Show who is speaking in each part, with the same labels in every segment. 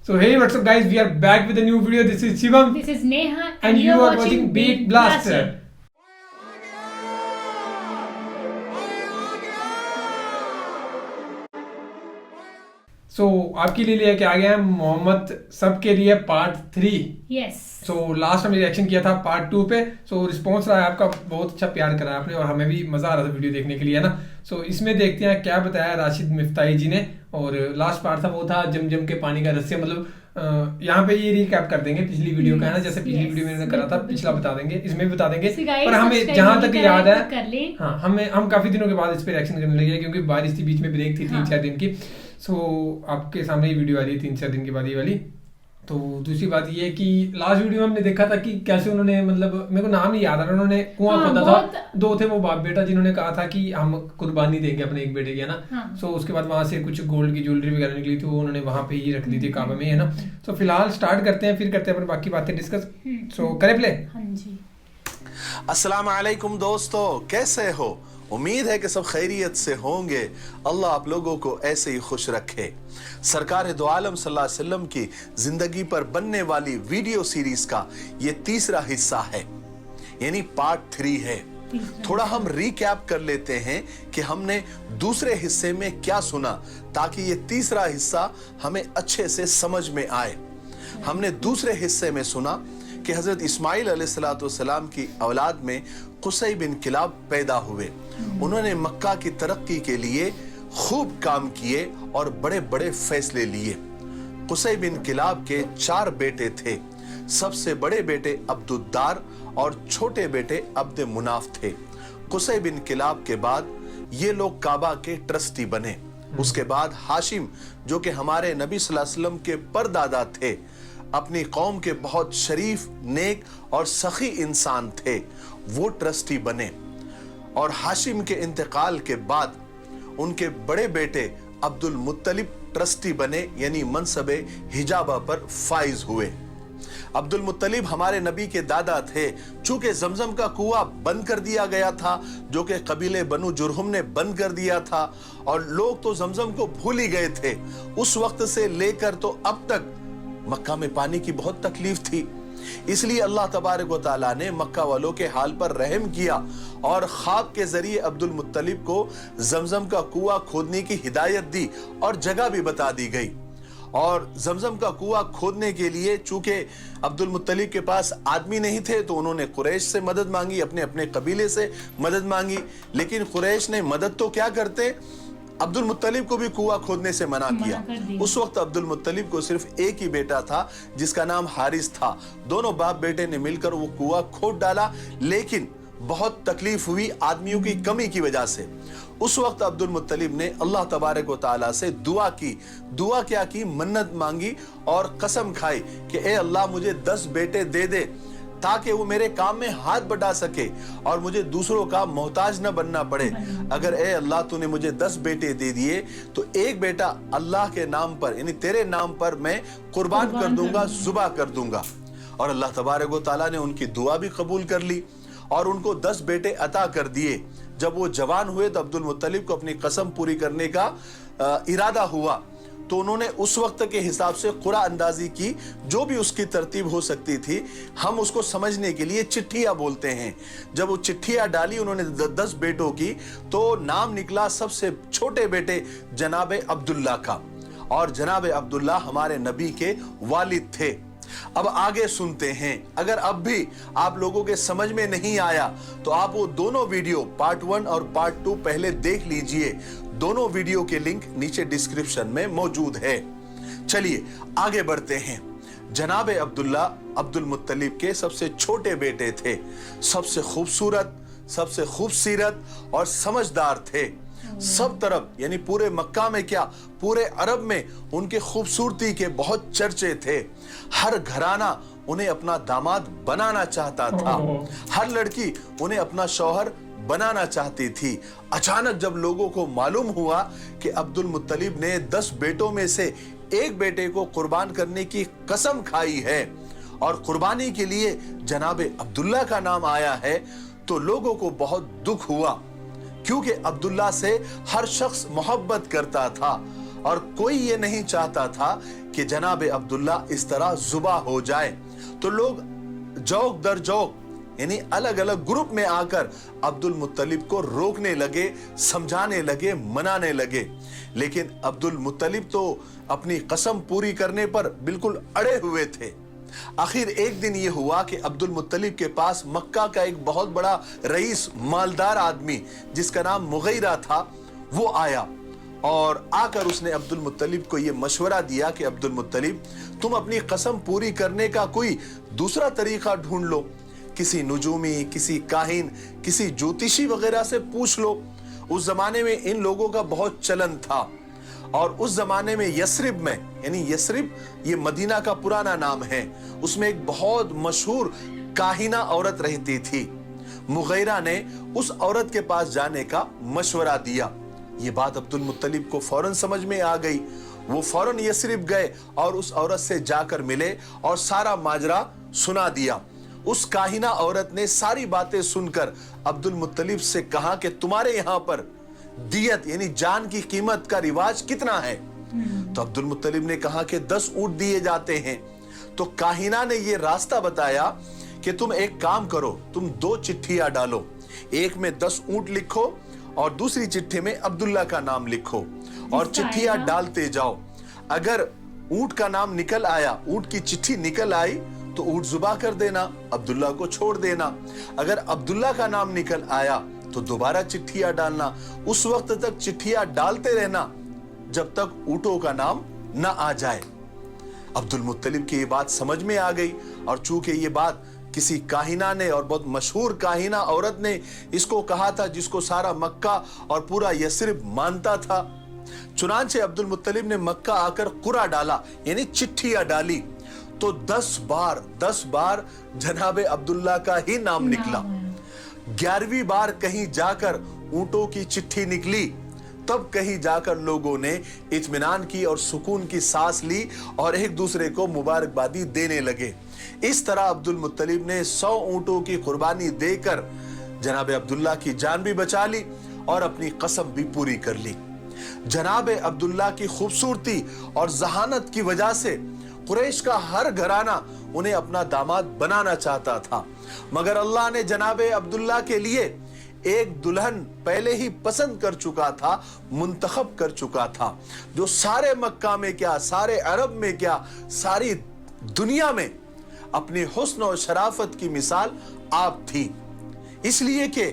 Speaker 1: So hey, what's up guys? We are back with a new video. This is Shivam.
Speaker 2: This is Neha
Speaker 1: And you are watching Beat Blaster. So आपके लिए लेके आ गया है मोहम्मद सबके लिए part 3.
Speaker 2: Yes.
Speaker 1: So last हमने reaction किया था पार्ट 2 पे. So रिस्पॉन्स रहा है आपका, बहुत अच्छा प्यार करा है आपने और हमें भी मजा आ रहा था वीडियो देखने के लिए, है ना. So इसमें देखते हैं क्या बताया राशिद मिफ्ताही जी ने. और लास्ट पार्ट था वो था जम जम के पानी का रस्से, मतलब यहाँ पे ये रिकैप कर देंगे पिछली वीडियो का, है ना. जैसे पिछली वीडियो में इन्होंने करा था, पिछला बता देंगे, इसमें भी बता देंगे. पर हमें जहाँ तक याद है, हाँ, हम काफी दिनों के बाद इस पे रिएक्शन करने लगे क्योंकि बारिश थी, बीच में ब्रेक थी 3-4 दिन की. सो आपके सामने ये वीडियो आ रही है 3-4 दिन के बाद ये वाली. तो दूसरी बात ये है कि लास्ट वीडियो में हमने देखा था कि कैसे उन्होंने, मतलब मेरे को नाम नहीं याद आ रहा, उन्होंने कुआं खोदा था. 2 थे वो बाप बेटा जिन्होंने कहा था कि हम कुर्बानी देंगे अपने एक बेटे की, है ना. सो उसके बाद वहां से कुछ गोल्ड की ज्वेलरी वगैरह निकली थी, वो उन्होंने वहां पे ही रख दी थी काबा में, है ना. तो फिलहाल स्टार्ट करते हैं, फिर करते हैं अपन बाकी बातें डिस्कस. सो करें प्ले.
Speaker 3: अस्सलाम वालेकुम दोस्तों, कैसे हो? उम्मीद है कि सब खैरियत से होंगे. अल्लाह आप लोगों को ऐसे ही खुश रखे. सरकार दो आलम सल्लल्लाहु अलैहि वसल्लम की जिंदगी पर बनने वाली वीडियो सीरीज का ये तीसरा हिस्सा है, यानी पार्ट 3 है. थोड़ा हम रिकैप कर लेते हैं कि हमने दूसरे हिस्से में क्या सुना, ताकि ये तीसरा हिस्सा हमें अच्छे से समझ में आए. हमने दूसरे हिस्से में सुना कि हजरत इस्माइल अलैहिस्सलाम की औलाद में कुसै बिन किलाब पैदा हुए. उन्होंने मक्का की तरक्की के लिए खूब काम किए और बड़े बड़े फैसले लिए. कुसै बिन किलाब के 4 बेटे थे. सबसे बड़े बेटे अब्दुद्दार और छोटे बेटे अब्द मुनाफ थे. कुसै बिन किलाब के बाद ये लोग काबा के ट्रस्टी बने. उसके बाद हाशिम, जो कि हमारे नबी सल्लल्लाहु अलैहि वसल्लम के परदादा थे, अपनी कौम के बहुत शरीफ, नेक और सखी इंसान थे, वो ट्रस्टी बने. और हाशिम के इंतकाल के बाद उनके बड़े बेटे अब्दुल मुत्तलिब ट्रस्टी बने, यानी मनसबे हिजाबा पर फाइज हुए. अब्दुल मुत्तलिब हमारे नबी के दादा थे. चूंकि जमजम का कुआं बंद कर दिया गया था, जो कि कबीले बनु जुरहुम ने बंद कर दिया था, और लोग तो जमजम को भूल ही गए थे. उस वक्त से लेकर तो अब तक मक्का में पानी की बहुत तकलीफ थी. इसलिए अल्लाह तबारक व तआला ने मक्का वालों के हाल पर रहम किया और ख्वाब के जरिए अब्दुल मुत्तलिब को जमजम का कुआं खोदने की हिदायत दी और जगह भी बता दी गई. और जमजम का कुआं खोदने के लिए चूंकि अब्दुल मुत्तलिब के पास आदमी नहीं थे, तो उन्होंने कुरैश से मदद मांगी, अपने अपने कबीले से मदद मांगी. लेकिन कुरैश ने मदद तो क्या करते, अब्दुल मुत्तलिब को भी कुआं खोदने से मना किया. उस वक्त अब्दुल मुत्तलिब को सिर्फ एक ही बेटा था जिसका नाम हारिस था. दोनों बाप बेटे ने मिलकर वो कुआं खोद डाला, लेकिन बहुत तकलीफ हुई आदमियों की कमी की वजह से. उस वक्त अब्दुल मुत्तलिब ने अल्लाह तबारक व तआला से दुआ की. दुआ क्या की? मन्नत मांगी और कसम खाई कि ए अल्लाह मुझे 10 बेटे दे दे, ताकि वो मेरे काम में हाथ बढ़ा सके और मुझे दूसरों का मोहताज न बनना पड़े. अगर ए अल्लाह तूने मुझे 10 बेटे दे दिए तो एक बेटा अल्लाह के नाम पर, यानी तेरे नाम पर मैं कुर्बान कर दूंगा, जुबा कर दूंगा. और अल्लाह तबारक व तआला ने उनकी दुआ भी कबूल कर ली और उनको 10 बेटे अता कर दिए. जब वो जवान हुए तो अब्दुल मुत्तलिब को अपनी कसम पूरी करने का इरादा हुआ, तो उन्होंने उस वक्त के हिसाब से कुरा अंदाजी की, जो भी उसकी तरतीब हो सकती थी. हम उसको समझने के लिए चिट्ठियां बोलते हैं. जब वो चिट्ठियां डाली उन्होंने 10 बेटों की, तो नाम निकला सबसे छोटे बेटे जनाबे अब्दुल्ला का. और जनाबे अब्दुल्ला हमारे नबी के वालिद थे. अब आगे सुनते हैं. अगर अब भी आप लोगों के समझ में नहीं आया तो आप वो दोनों वीडियो पार्ट 1 और पार्ट 2 पहले देख लीजिए. दोनों वीडियो के लिंक नीचे डिस्क्रिप्शन में मौजूद है. चलिए आगे बढ़ते हैं. जनाबे अब्दुल्ला अब्दुल मुत्तलिब के सबसे छोटे बेटे थे. सबसे खूबसूरत, सबसे खूबसीरत और समझदार थे. सब तरफ, यानी पूरे मक्का में क्या, पूरे अरब में उनके खूबसूरती के बहुत चर्चे थे. हर घराना उन्हें अपना दामाद बनाना चाहता था. हर लड़की उन्हें अपना शौहर बनाना चाहती थी. अचानक जब लोगों को मालूम हुआ कि अब्दुल मुत्तलिब ने 10 बेटों में से एक बेटे को कुर्बान करने की कसम खाई है और कुर्बानी के लिए जनाबे अब्दुल्ला का नाम आया है, तो लोगों को बहुत दुख हुआ, क्योंकि अब्दुल्ला से हर शख्स मोहब्बत करता था. اور کوئی یہ نہیں چاہتا تھا کہ جناب عبداللہ اس طرح ذبح ہو جائے۔ تو لوگ جوک در جوک یعنی الگ الگ گروپ میں آ کر عبد المطلب کو روکنے لگے، سمجھانے لگے، منانے لگے، لیکن عبد المطلب تو اپنی قسم پوری کرنے پر بالکل اڑے ہوئے تھے۔ آخر ایک دن یہ ہوا کہ عبد المطلب کے پاس مکہ کا ایک بہت بڑا رئیس، مالدار آدمی جس کا نام مغیرہ تھا، وہ آیا اور آ کر اس نے عبد المطلب کو یہ مشورہ دیا کہ عبد المطلب تم اپنی قسم پوری کرنے کا کوئی دوسرا طریقہ ڈھونڈ لو، کسی نجومی، کسی کاہن، کسی جوتشی وغیرہ سے پوچھ لو۔ اس زمانے میں ان لوگوں کا بہت چلن تھا، اور اس زمانے میں یثرب میں، یعنی یثرب یہ مدینہ کا پرانا نام ہے، اس میں ایک بہت مشہور کاہنہ عورت رہتی تھی۔ مغیرہ نے اس عورت کے پاس جانے کا مشورہ دیا۔ یہ بات عبد المطلب کو فوراً سمجھ میں آ گئی۔ وہ فوراً یثرب گئے اور اس عورت سے جا کر ملے اور سارا ماجرا سنا دیا۔ اس کاہنہ عورت نے ساری باتیں سن کر عبد المطلب سے کہا کہ تمہارے یہاں پر دیت یعنی جان کی قیمت کا رواج کتنا ہے؟ تو عبد المطلب نے کہا کہ 10 اونٹ دیے جاتے ہیں۔ تو کاہنہ نے یہ راستہ بتایا کہ تم ایک کام کرو، تم 2 چٹھیاں ڈالو، ایک میں 10 اونٹ لکھو اور دوسری چٹھی میں عبداللہ کا نام لکھو اور چٹھیاں ڈالتے جاؤ۔ اگر اونٹ کا نام نکل آیا، اونٹ کی چٹھی نکل آئی تو اونٹ ذبح کر دینا، عبداللہ کو چھوڑ دینا۔ اگر عبداللہ کا نام نکل آیا تو دوبارہ چٹھیاں ڈالنا۔ اس وقت تک چٹھیاں ڈالتے رہنا جب تک اونٹوں کا نام نہ آ جائے۔ عبد المطلب کی یہ بات سمجھ میں آ گئی، اور چونکہ یہ بات کسی کاہنہ نے اور بہت مشہور کاہنہ عورت نے اس کو کہا تھا جس کو سارا مکہ اور پورا یثرب مانتا تھا، چنانچہ عبد المطلب نے مکہ آ کر قرعہ ڈالا، یعنی چٹھیاں ڈالی، تو 10 بار جناب عبداللہ کا ہی نام نکلا۔ 11ویں بار کہیں جا کر اونٹوں کی چٹھی نکلی، تب کہیں جا کر لوگوں نے اطمینان کی اور سکون کی سانس لی اور ایک دوسرے کو مبارکبادی دینے لگے۔ اس طرح عبد المطلب نے 100 اونٹوں کی قربانی دے کر جناب عبداللہ کی جان بھی بچا لی اور اپنی قسم بھی پوری کر لی۔ جناب عبداللہ کی خوبصورتی اور ذہانت کی وجہ سے قریش کا ہر گھرانہ انہیں اپنا داماد بنانا چاہتا تھا، مگر اللہ نے جناب عبداللہ کے لیے ایک دلہن پہلے ہی پسند کر چکا تھا، منتخب کر چکا تھا، جو سارے مکہ میں کیا، سارے عرب میں کیا، ساری دنیا میں اپنی حسن و شرافت کی مثال آپ تھی۔ اس لیے کہ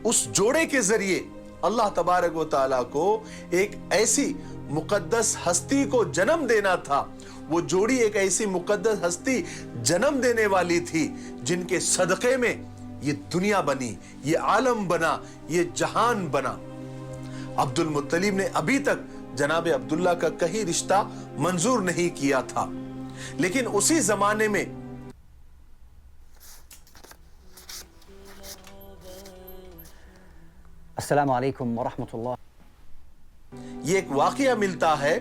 Speaker 3: اس جوڑے کے ذریعے اللہ تبارک و تعالیٰ کو ایک ایسی مقدس ہستی کو جنم دینا تھا۔ وہ جوڑی ایک ایسی مقدس ہستی جنم دینے والی تھی جن کے صدقے میں یہ دنیا بنی، یہ عالم بنا، یہ جہان بنا۔ عبد المطلب نے ابھی تک جناب عبداللہ کا کہیں رشتہ منظور نہیں کیا تھا، لیکن اسی زمانے میں
Speaker 2: السلام علیکم ورحمۃ اللہ۔
Speaker 3: یہ ایک واقعہ ملتا ہے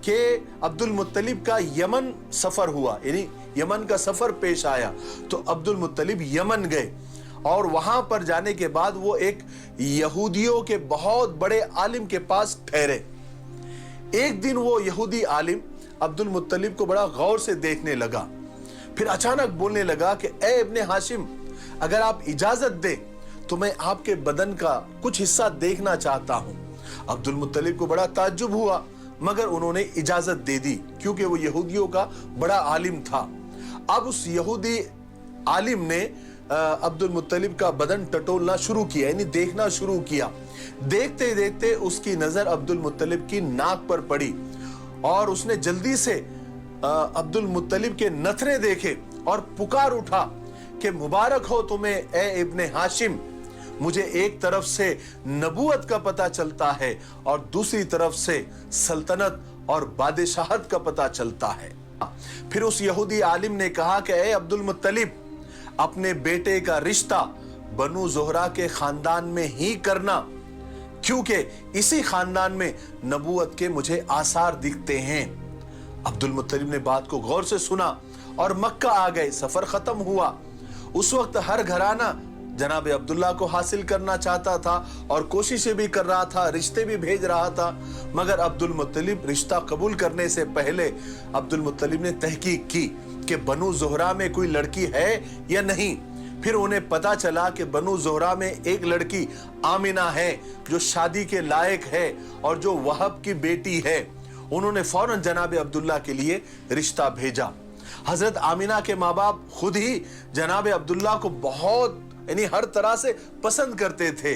Speaker 3: کہ عبد المطلب کا یمن سفر ہوا، یعنی یمن کا سفر پیش آیا، تو عبد المطلب یمن گئے اور وہاں پر جانے کے بعد وہ ایک یہودیوں کے بہت بڑے عالم کے پاس ٹھہرے۔ ایک دن وہ یہودی عالم عبد المطلب کو بڑا غور سے دیکھنے لگا، پھر اچانک بولنے لگا کہ اے ابن ہاشم، اگر آپ اجازت دیں تو میں آپ کے بدن کا کچھ حصہ دیکھنا چاہتا ہوں۔ عبد المطلب کو بڑا تعجب ہوا، مگر انہوں نے اجازت دے دی کیونکہ وہ یہودیوں کا بڑا عالم تھا۔ اب اس یہودی عالم نے عبد المطلب کا بدن ٹٹولنا شروع کیا، یعنی دیکھنا شروع کیا۔ دیکھتے دیکھتے اس کی نظر عبد المطلب کی ناک پر پڑی اور اس نے جلدی سے عبد المطلب کے نتھرے دیکھے اور پکار اٹھا کہ مبارک ہو تمہیں اے ابن ہاشم، مجھے ایک طرف سے نبوت کا پتہ چلتا ہے اور دوسری طرف سے سلطنت اور بادشاہت کا پتہ چلتا ہے۔ پھر اس یہودی عالم نے کہا کہ اے عبد المطلب، اپنے بیٹے کا رشتہ بنو زہرہ کے خاندان میں ہی کرنا، کیونکہ اسی خاندان میں نبوت کے مجھے آثار دکھتے ہیں۔ عبد المطلب نے بات کو غور سے سنا اور مکہ آ گئے۔ سفر ختم ہوا۔ اس وقت ہر گھرانہ जनाब अब्दुल्ला को हासिल करना चाहता था और कोशिशें भी कर रहा था, रिश्ते भी भेज रहा था, मगर अब्दुल मुत्तलिब रिश्ता कबूल करने से पहले अब्दुल मुत्तलिब ने तहकीक की कि बनु ज़ोहरा में कोई लड़की है या नहीं। फिर उन्हें पता चला कि बनु ज़ोहरा में एक लड़की आमिना है जो शादी के लायक है और जो वहब की बेटी है। उन्होंने फौरन जनाब अब्दुल्ला के लिए रिश्ता भेजा। हजरत आमिना के माँ बाप खुद ही जनाब अब्दुल्ला को बहुत यानी हर तरह से पसंद करते थे।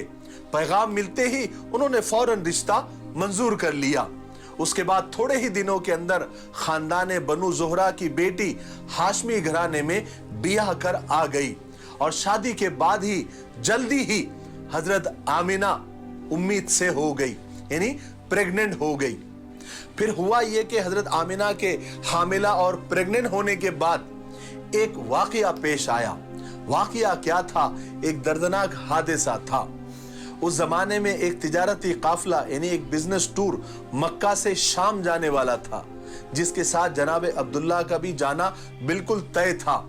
Speaker 3: पैगाम मिलते ही उन्होंने फौरन रिश्ता मंजूर कर लिया। उसके बाद थोड़े ही दिनों के अंदर खानदान बनु ज़ोहरा की बेटी हाशमी घराने में बियाह कर आ गई और शादी के बाद ही जल्दी ही हजरत आमिना उम्मीद से हो गई, यानी प्रेग्नेंट हो गई। फिर हुआ यह कि हजरत आमिना के हामिला और प्रेग्नेंट होने के बाद एक वाकया पेश आया। वाकया क्या था? एक दर्दनाक हादसा था। उस जमाने में एक तिजारती काफिला यानी एक बिजनेस टूर मक्का से शाम जाने वाला था, जिसके साथ जनाब अब्दुल्ला का भी जाना बिल्कुल तय था।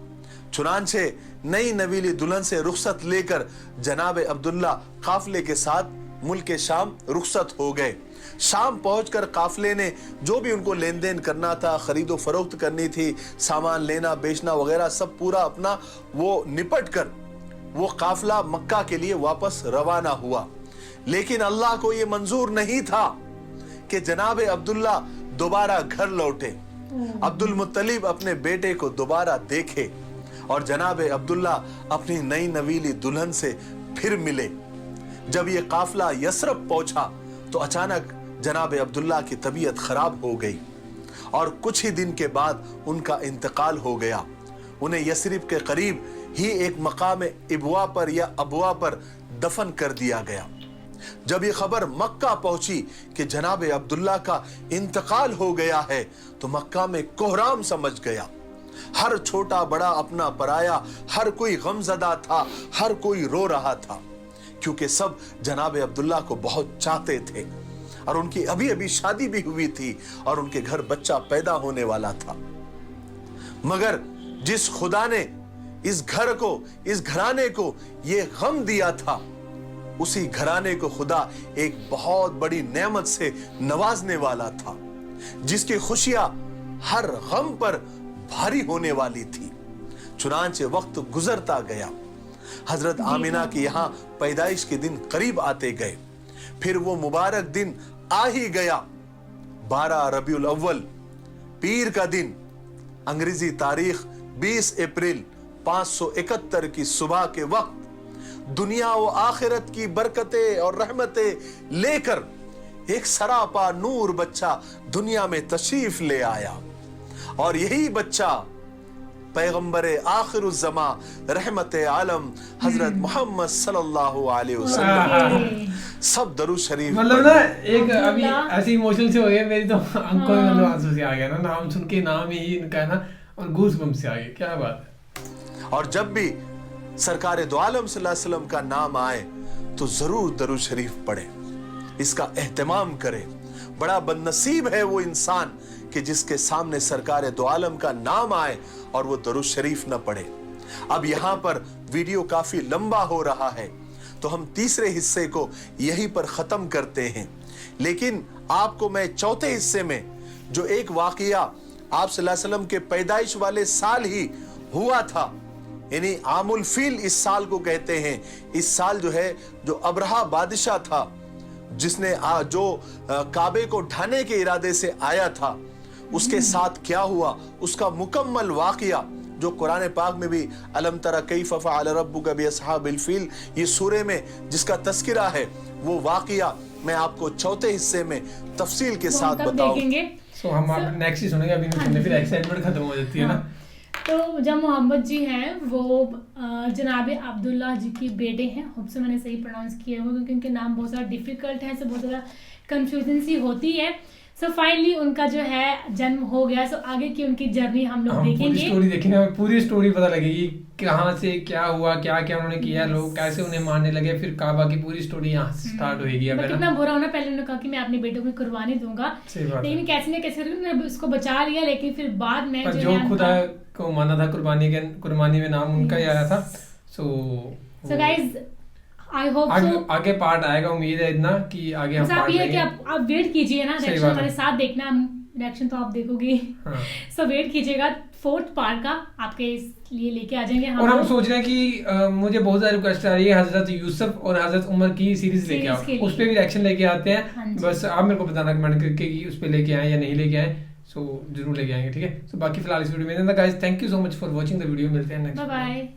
Speaker 3: चुनांचे नई नवीली दुल्हन से रुखसत लेकर जनाब अब्दुल्ला काफिले के साथ मुल्क शाम रुखसत हो गए। शाम पहुंचकर काफिले ने जो भी उनको लेन देन करना था, खरीदो फरोख्त करनी थी, सामान लेना बेचना वगैरह सब पूरा अपना वो निपट कर वो काफिला मक्का के लिए वापस रवाना हुआ। लेकिन अल्लाह को ये मंजूर नहीं था कि जनाब अब्दुल्ला दोबारा घर लौटे, अब्दुल मुत्तलिब अपने बेटे को दोबारा देखे और जनाब अब्दुल्ला अपनी नई नवीली दुल्हन से फिर मिले। जब ये काफिला यसरब पहुंचा तो अचानक जनाब अब्दुल्ला की तबीयत खराब हो गई और कुछ ही दिन के बाद उनका इंतकाल हो गया। उन्हें यसरिब के करीब ही एक मकाम इबवा पर या अबवा पर दफन कर दिया गया। जब ये खबर मक्का पहुंची कि जनाब अब्दुल्ला का इंतकाल हो गया है तो मक्का में कोहराम समझ गया। हर छोटा बड़ा अपना पराया, हर कोई गमज़दा था, हर कोई रो रहा था, क्योंकि सब जनाब अब्दुल्ला को बहुत चाहते थे और उनकी अभी अभी शादी भी हुई थी और उनके घर बच्चा पैदा होने वाला था। मगर जिस खुदा ने इस घर को, इस घराने को ये गम दिया था, उसी घराने को खुदा एक बहुत बड़ी नेमत से नवाजने वाला था, जिसकी खुशियां हर गम पर भारी होने वाली थी। चुनांचे वक्त गुजरता गया, हजरत आमिना के यहाँ पैदाइश के दिन करीब आते गए। फिर वो मुबारक दिन आ ही गया, 12 रबीउल अव्वल पीर का दिन, अंग्रेजी तारीख 20 अप्रैल 571 की सुबह के वक्त दुनिया व आखिरत की बरकतें और रहमतें लेकर एक सरापा नूर बच्चा दुनिया में तशरीफ ले आया और यही बच्चा पैगंबरे आखिरुज़्ज़मा रहमते आलम हजरत मोहम्मद सल्लल्लाहु अलैहि वसल्लम। सब दरूद शरीफ
Speaker 1: मतलब ना एक अभी ऐसे इमोशनल से हो गए, मेरी तो आंखों में मतलब आंसू से आ गया ना, नाम सुन के, नाम ही इनका ना, और गूज़बम्स से आ गए। क्या बात है।
Speaker 3: और जब भी सरकार दो आलम सल्लल्लाहु अलैहि वसल्लम का नाम आए तो जरूर दरूद शरीफ पढ़े, इसका एहतमाम करे। बड़ा बदनसीब है वो इंसान कि जिसके सामने सरकार दो आलम का नाम आए और वो दरूद शरीफ न पढ़े। अब यहाँ पर वीडियो काफी लंबा हो रहा है तो हम तीसरे हिस्से को यहीं पर खत्म करते हैं, लेकिन आपको मैं चौथे हिस्से में जो एक वाकया आप सल्लल्लाहु अलैहि वसल्लम के पैदाइश वाले साल ही हुआ था, यानी आमुल फील इस साल को कहते हैं। इस साल जो है, जो अब्रहा बादशाह था जिसने जो काबे को ढाने के इरादे से आया था, उसके साथ क्या हुआ, उसका मुकम्मल वाकया जो कुरान पाक में भी अलम तरा कैफ फ़अल रब्बुका बिअस्हाबिल फील ये सूरे में जिसका तस्किरा है, वो वाकया मैं आपको चौथे हिस्से में तफसील के साथ बताऊंगा।
Speaker 1: सो हम आप नेक्स्ट ही सुनेंगे, अभी नहीं सुनने, फिर एक्साइटमेंट खत्म हो जाती है ना।
Speaker 4: तो जब मोहम्मद जी हैं वो जनाब अब्दुल्ला जी के बेटे हैं, होप से मैंने सही प्रोनाउंस किया होगा क्योंकि उनके नाम बहुत ज़्यादा डिफिकल्ट है, बहुत ज़्यादा कंफ्यूजन सी होती है। सो फाइनली उनका जो है जन्म हो गया। सो आगे की उनकी जर्नी हम लोग देखेंगे,
Speaker 1: पूरी स्टोरी देखेंगे, पूरी स्टोरी पता लगेगी कहाँ से क्या हुआ, क्या क्या उन्होंने किया, लोग कैसे उन्हें मारने लगे, फिर काबा की पूरी स्टोरी यहाँ से स्टार्ट होगी। अब
Speaker 4: कितना बुरा होना, पहले उन्होंने कहा कि मैं अपने बेटे को कुर्बानी दूंगा, लेकिन कैसे न कैसे उन्होंने उसको बचा लिया, लेकिन फिर बाद में
Speaker 1: जो खुदा को माना था कुर्बानी में नाम उनका ही आया था। सो
Speaker 4: so guys I hope so
Speaker 1: आगे पार्ट आएगा, उम्मीद है इतना कि आगे हम
Speaker 4: बस आप
Speaker 1: पार्ट
Speaker 4: ये है कि
Speaker 1: लेंगे।
Speaker 4: आप वेट कीजिए ना,
Speaker 1: सही
Speaker 4: रिएक्शन
Speaker 1: बात है।
Speaker 4: हमारे साथ देखना, रिएक्शन तो आप देखोगे।
Speaker 1: हाँ।
Speaker 4: सो वेट कीजिएगा, 4th पार्ट का आपके लिए लेके आ जाएंगे
Speaker 1: और हम
Speaker 4: लोग।
Speaker 1: सोच रहे हैं कि मुझे बहुत सारी रिक्वेस्ट आ रही है हजरत यूसुफ और हजरत उमर की सीरीज लेके
Speaker 4: सीरीज के
Speaker 1: आओ,
Speaker 4: लिए।
Speaker 1: उस पे भी रिएक्शन लेके आते हैं।
Speaker 4: हाँ जी।
Speaker 1: बस आप मेरे को बताना कमेंट करके कि उस पे लेके आए या नहीं लेके आए, सो जरूर लेके आएंगे, ठीक है। सो बाकी फिलहाल इस वीडियो में guys, thank you so much for watching the video, मिलते हैं नेक्स्ट।
Speaker 4: Bye bye.